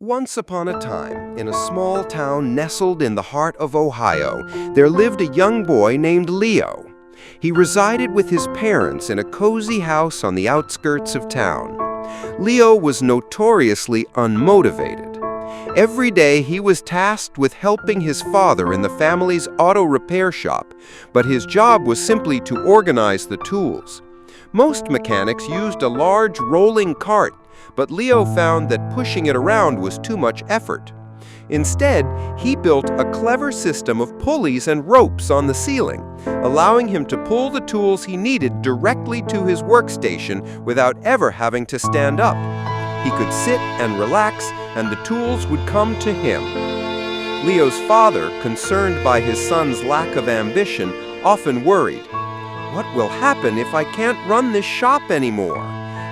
Once upon a time, in a small town nestled in the heart of Ohio, there lived a young boy named Leo. He resided with his parents in a cozy house on the outskirts of town. Leo was notoriously unmotivated. Every day he was tasked with helping his father in the family's auto repair shop, but his job was simply to organize the tools. Most mechanics used a large rolling cart, but Leo found that pushing it around was too much effort. Instead, he built a clever system of pulleys and ropes on the ceiling, allowing him to pull the tools he needed directly to his workstation without ever having to stand up. He could sit and relax, and the tools would come to him. Leo's father, concerned by his son's lack of ambition, often worried. "What will happen if I can't run this shop anymore?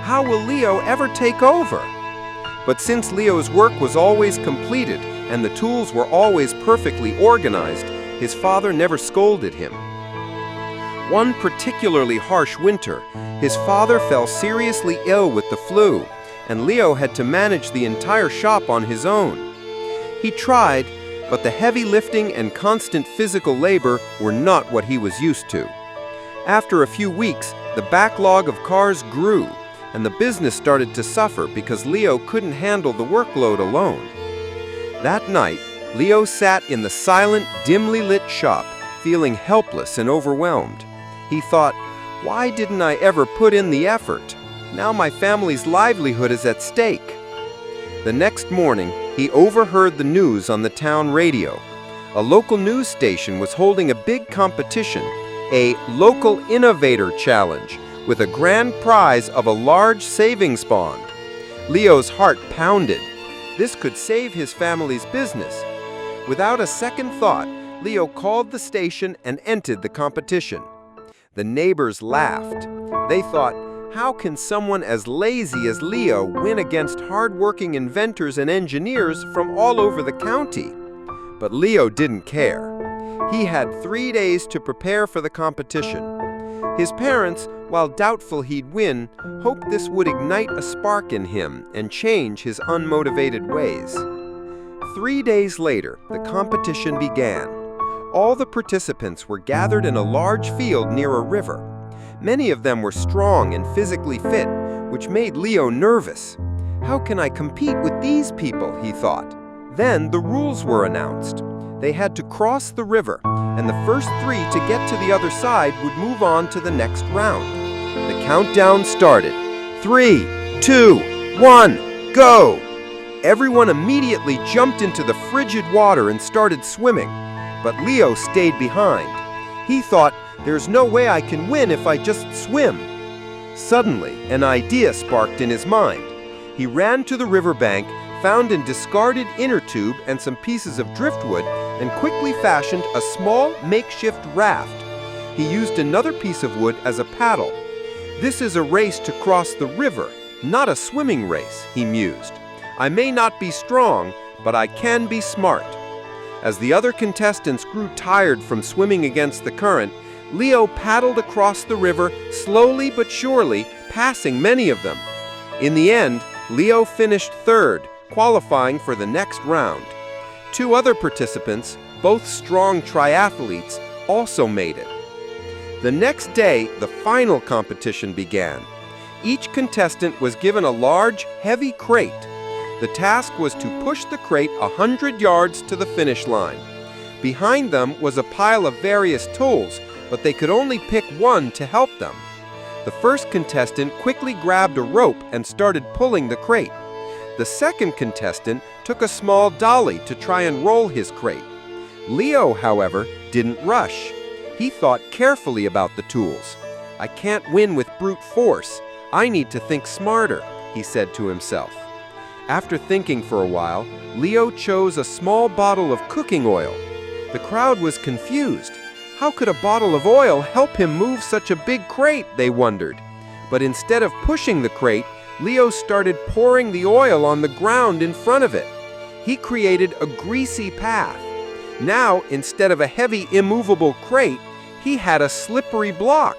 How will Leo ever take over?" But since Leo's work was always completed and the tools were always perfectly organized, his father never scolded him. One particularly harsh winter, his father fell seriously ill with the flu, and Leo had to manage the entire shop on his own. He tried, but the heavy lifting and constant physical labor were not what he was used to. After a few weeks, the backlog of cars grew, and the business started to suffer because Leo couldn't handle the workload alone. That night, Leo sat in the silent, dimly lit shop, feeling helpless and overwhelmed. He thought, "Why didn't I ever put in the effort? Now my family's livelihood is at stake." The next morning, he overheard the news on the town radio. A local news station was holding a big competition, a Local Innovator Challenge, with a grand prize of a large savings bond. Leo's heart pounded. This could save his family's business. Without a second thought, Leo called the station and entered the competition. The neighbors laughed. They thought, how can someone as lazy as Leo win against hard-working inventors and engineers from all over the county? But Leo didn't care. He had 3 days to prepare for the competition. His parents, while doubtful he'd win, hoped this would ignite a spark in him and change his unmotivated ways. 3 days later, the competition began. All the participants were gathered in a large field near a river. Many of them were strong and physically fit, which made Leo nervous. "How can I compete with these people?" he thought. Then the rules were announced. They had to cross the river, and the first 3 to get to the other side would move on to the next round. The countdown started. 3, 2, 1, go! Everyone immediately jumped into the frigid water and started swimming, but Leo stayed behind. He thought, "There's no way I can win if I just swim." Suddenly, an idea sparked in his mind. He ran to the riverbank, found a discarded inner tube and some pieces of driftwood, and quickly fashioned a small makeshift raft. He used another piece of wood as a paddle. "This is a race to cross the river, not a swimming race," he mused. "I may not be strong, but I can be smart." As the other contestants grew tired from swimming against the current, Leo paddled across the river slowly but surely, passing many of them. In the end, Leo finished third, qualifying for the next round. 2 other participants, both strong triathletes, also made it. The next day, the final competition began. Each contestant was given a large, heavy crate. The task was to push the crate 100 yards to the finish line. Behind them was a pile of various tools, but they could only pick one to help them. The first contestant quickly grabbed a rope and started pulling the crate. The second contestant took a small dolly to try and roll his crate. Leo, however, didn't rush. He thought carefully about the tools. "I can't win with brute force. I need to think smarter," he said to himself. After thinking for a while, Leo chose a small bottle of cooking oil. The crowd was confused. How could a bottle of oil help him move such a big crate, they wondered. But instead of pushing the crate, Leo started pouring the oil on the ground in front of it. He created a greasy path. Now, instead of a heavy, immovable crate, he had a slippery block.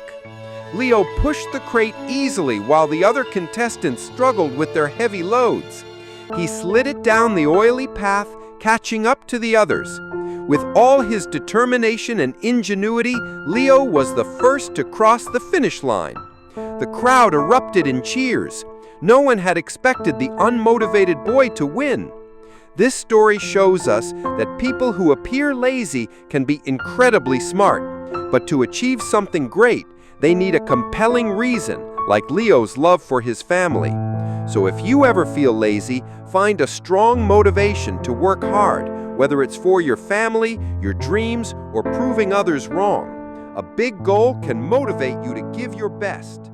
Leo pushed the crate easily while the other contestants struggled with their heavy loads. He slid it down the oily path, catching up to the others. With all his determination and ingenuity, Leo was the first to cross the finish line. The crowd erupted in cheers. No one had expected the unmotivated boy to win. This story shows us that people who appear lazy can be incredibly smart, but to achieve something great, they need a compelling reason, like Leo's love for his family. So if you ever feel lazy, find a strong motivation to work hard, whether it's for your family, your dreams, or proving others wrong. A big goal can motivate you to give your best.